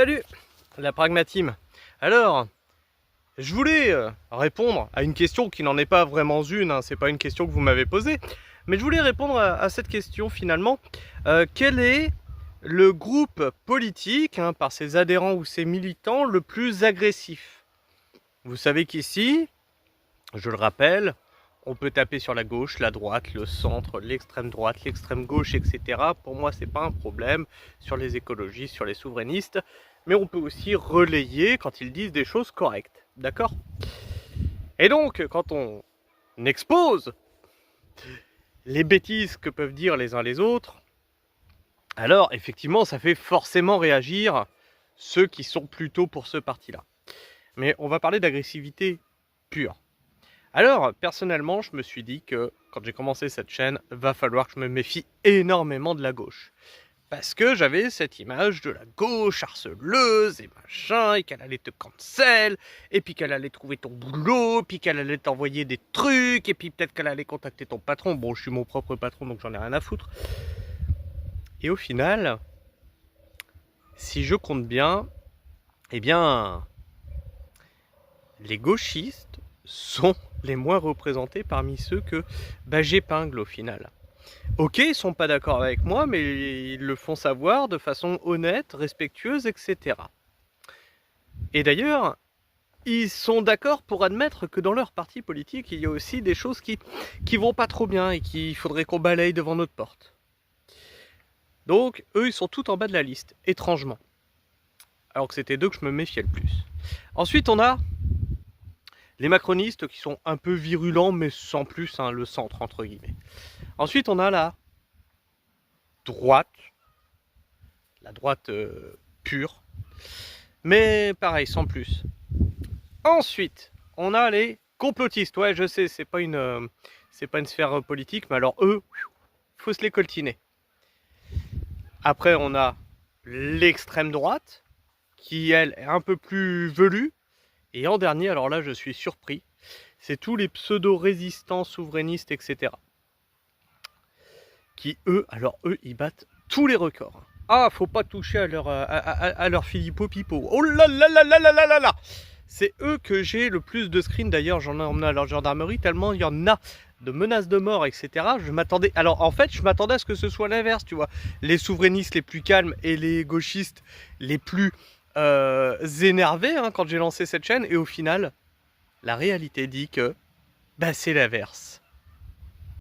Salut la pragmatime. Alors, je voulais répondre à une question qui n'en est pas vraiment une, hein, c'est pas une question que vous m'avez posée, mais je voulais répondre à cette question finalement. Quel est le groupe politique, hein, par ses adhérents ou ses militants, le plus agressif? Vous savez qu'ici, je le rappelle, on peut taper sur la gauche, la droite, le centre, l'extrême droite, l'extrême gauche, etc. Pour moi, c'est pas un problème sur les écologistes, sur les souverainistes, mais on peut aussi relayer quand ils disent des choses correctes, d'accord? Et donc, quand on expose les bêtises que peuvent dire les uns les autres, alors effectivement, ça fait forcément réagir ceux qui sont plutôt pour ce parti-là. Mais on va parler d'agressivité pure. Alors, personnellement, je me suis dit que, quand j'ai commencé cette chaîne, va falloir que je me méfie énormément de la gauche. Parce que j'avais cette image de la gauche harceleuse et machin, et qu'elle allait te cancel, et puis qu'elle allait trouver ton boulot, puis qu'elle allait t'envoyer des trucs, et puis peut-être qu'elle allait contacter ton patron. Bon, je suis mon propre patron, donc j'en ai rien à foutre. Et au final, si je compte bien, eh bien, les gauchistes sont les moins représentés parmi ceux que j'épingle au final. Ok, ils sont pas d'accord avec moi, mais ils le font savoir de façon honnête, respectueuse, etc. Et d'ailleurs, ils sont d'accord pour admettre que dans leur parti politique, il y a aussi des choses qui vont pas trop bien et qu'il faudrait qu'on balaye devant notre porte. Donc, eux, ils sont tout en bas de la liste, étrangement. Alors que c'était d'eux que je me méfiais le plus. Ensuite, on a les macronistes qui sont un peu virulents, mais sans plus, hein, le centre, entre guillemets. Ensuite, on a la droite pure, mais pareil, sans plus. Ensuite, on a les complotistes. Ouais, je sais, c'est pas une sphère politique, mais alors eux, faut se les coltiner. Après, on a l'extrême droite, qui elle est un peu plus velue. Et en dernier, alors là, je suis surpris, c'est tous les pseudo-résistants souverainistes, etc. Qui, eux, ils battent tous les records. Ah, faut pas toucher à leur Filippo Pipo. Oh là là là là là là là là. C'est eux que j'ai le plus de screens. D'ailleurs, j'en ai emmené à leur gendarmerie tellement il y en a de menaces de mort, etc. Je m'attendais. Alors, en fait, je m'attendais à ce que ce soit l'inverse, tu vois. Les souverainistes les plus calmes et les gauchistes les plus énervés, hein, quand j'ai lancé cette chaîne. Et au final, la réalité dit que c'est l'inverse.